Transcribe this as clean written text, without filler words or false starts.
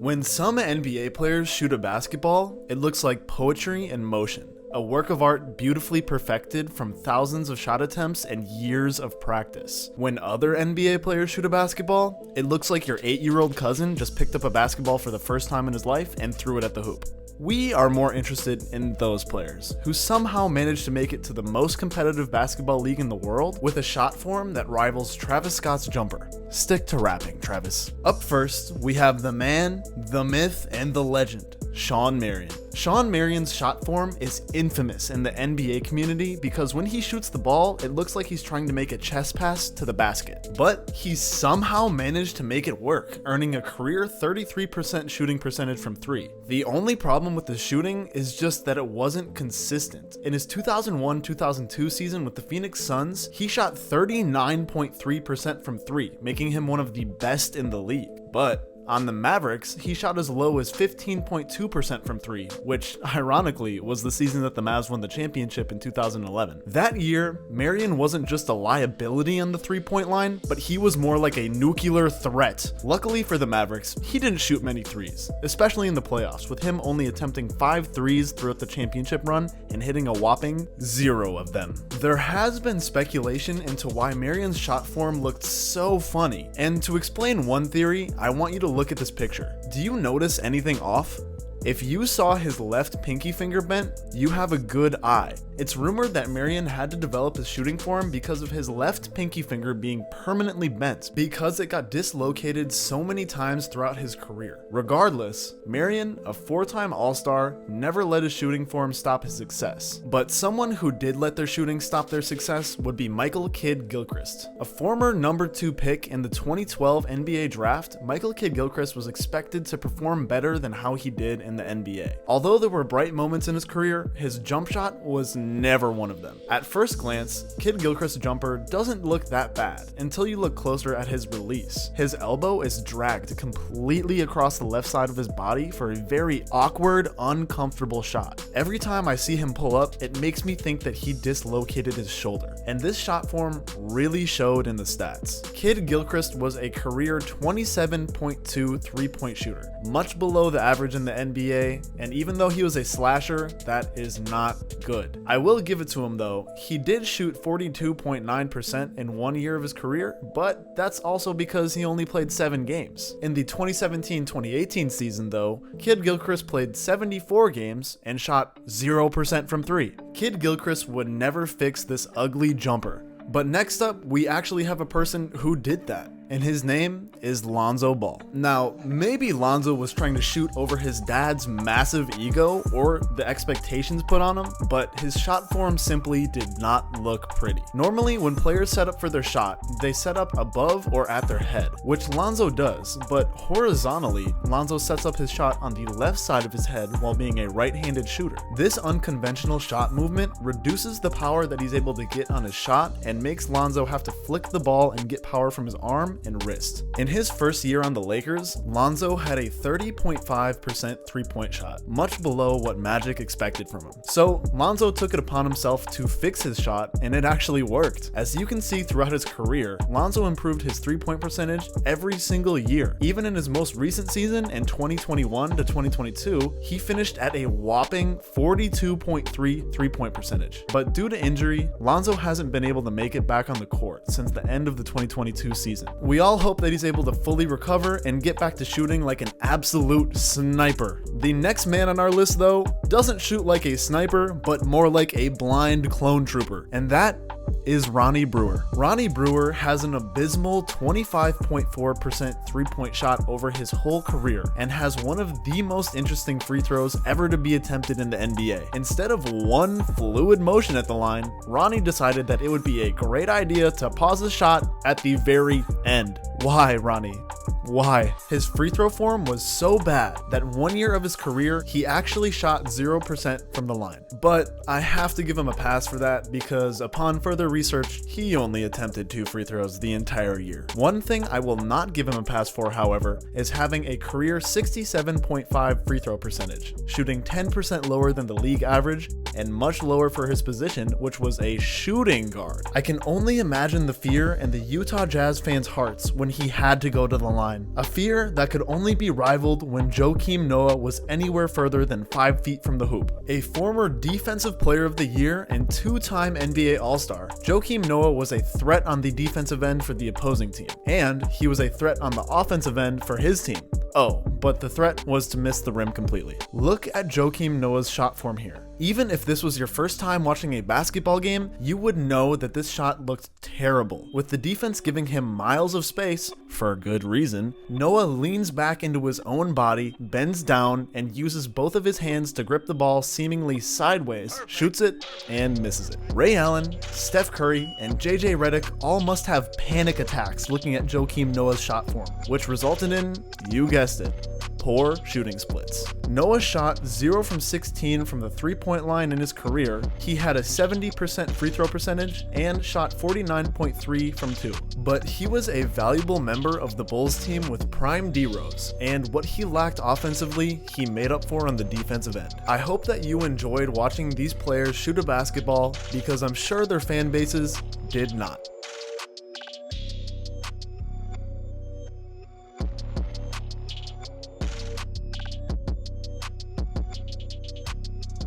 When some NBA players shoot a basketball, it looks like poetry in motion. A work of art beautifully perfected from thousands of shot attempts and years of practice. When other NBA players shoot a basketball, it looks like your 8-year-old cousin just picked up a basketball for the first time in his life and threw it at the hoop. We are more interested in those players who somehow managed to make it to the most competitive basketball league in the world with a shot form that rivals Travis Scott's jumper. Stick to rapping, Travis. Up first, we have the man, the myth, and the legend, Shawn Marion. Shawn Marion's shot form is infamous in the NBA community because when he shoots the ball, it looks like he's trying to make a chest pass to the basket. But he somehow managed to make it work, earning a career 33% shooting percentage from 3. The only problem with the shooting is just that it wasn't consistent. In his 2001-2002 season with the Phoenix Suns, he shot 39.3% from 3, making him one of the best in the league. But on the Mavericks, he shot as low as 15.2% from 3, which ironically was the season that the Mavs won the championship in 2011. That year, Marion wasn't just a liability on the 3-point line, but he was more like a nuclear threat. Luckily for the Mavericks, he didn't shoot many threes, especially in the playoffs, with him only attempting 5 threes throughout the championship run and hitting a whopping 0 of them. There has been speculation into why Marion's shot form looked so funny, and to explain one theory, I want you to look at this picture. Do you notice anything off? If you saw his left pinky finger bent, you have a good eye. It's rumored that Marion had to develop his shooting form because of his left pinky finger being permanently bent because it got dislocated so many times throughout his career. Regardless, Marion, a 4-time All-Star, never let his shooting form stop his success. But someone who did let their shooting stop their success would be Kidd-Gilchrist. A former number 2 pick in the 2012 NBA draft, Kidd-Gilchrist was expected to perform better than how he did in the NBA. Although there were bright moments in his career, his jump shot was never one of them. At first glance, Kidd-Gilchrist's jumper doesn't look that bad until you look closer at his release. His elbow is dragged completely across the left side of his body for a very awkward, uncomfortable shot. Every time I see him pull up, it makes me think that he dislocated his shoulder, and this shot form really showed in the stats. Kidd-Gilchrist was a career 27.2 3-point shooter, much below the average in the NBA, and even though he was a slasher, that is not good. I will give it to him though, he did shoot 42.9% in 1 year of his career, but that's also because he only played 7 games. In the 2017-2018 season though, Kidd-Gilchrist played 74 games and shot 0% from 3. Kidd-Gilchrist would never fix this ugly jumper. But next up, we actually have a person who did that, and his name is Lonzo Ball. Now, maybe Lonzo was trying to shoot over his dad's massive ego or the expectations put on him, but his shot form simply did not look pretty. Normally, when players set up for their shot, they set up above or at their head, which Lonzo does, but horizontally, Lonzo sets up his shot on the left side of his head while being a right-handed shooter. This unconventional shot movement reduces the power that he's able to get on his shot and makes Lonzo have to flick the ball and get power from his arm and wrist. In his first year on the Lakers, Lonzo had a 30.5% 3-point shot, much below what Magic expected from him. So Lonzo took it upon himself to fix his shot, and it actually worked. As you can see throughout his career, Lonzo improved his 3-point percentage every single year. Even in his most recent season in 2021 to 2022, he finished at a whopping 42.3 3-point percentage. But due to injury, Lonzo hasn't been able to make it back on the court since the end of the 2022 season. We all hope that he's able to fully recover and get back to shooting like an absolute sniper. The next man on our list though, doesn't shoot like a sniper, but more like a blind clone trooper, and that is Ronnie Brewer. Ronnie Brewer has an abysmal 25.4% 3-point shot over his whole career and has one of the most interesting free throws ever to be attempted in the NBA. Instead of one fluid motion at the line, Ronnie decided that it would be a great idea to pause the shot at the very end. Why, Ronnie? Why? His free throw form was so bad that 1 year of his career, he actually shot 0% from the line. But I have to give him a pass for that because upon further research, he only attempted 2 free throws the entire year. One thing I will not give him a pass for, however, is having a career 67.5 free throw percentage, shooting 10% lower than the league average and much lower for his position, which was a shooting guard. I can only imagine the fear in the Utah Jazz fans' hearts when he had to go to the line line, a fear that could only be rivaled when Joakim Noah was anywhere further than 5 feet from the hoop. A former Defensive Player of the Year and 2-time NBA All-Star, Joakim Noah was a threat on the defensive end for the opposing team, and he was a threat on the offensive end for his team. Oh, but the threat was to miss the rim completely. Look at Joakim Noah's shot form here. Even if this was your first time watching a basketball game, you would know that this shot looked terrible. With the defense giving him miles of space, for a good reason, Noah leans back into his own body, bends down, and uses both of his hands to grip the ball seemingly sideways, shoots it, and misses it. Ray Allen, Steph Curry, and JJ Redick all must have panic attacks looking at Joakim Noah's shot form, which resulted in, you guessed it, poor shooting splits. Noah shot 0 from 16 from the three-point line in his career. He had a 70% free throw percentage and shot 49.3 from 2. But he was a valuable member of the Bulls team with prime D-Rose, and what he lacked offensively, he made up for on the defensive end. I hope that you enjoyed watching these players shoot a basketball, because I'm sure their fan bases did not.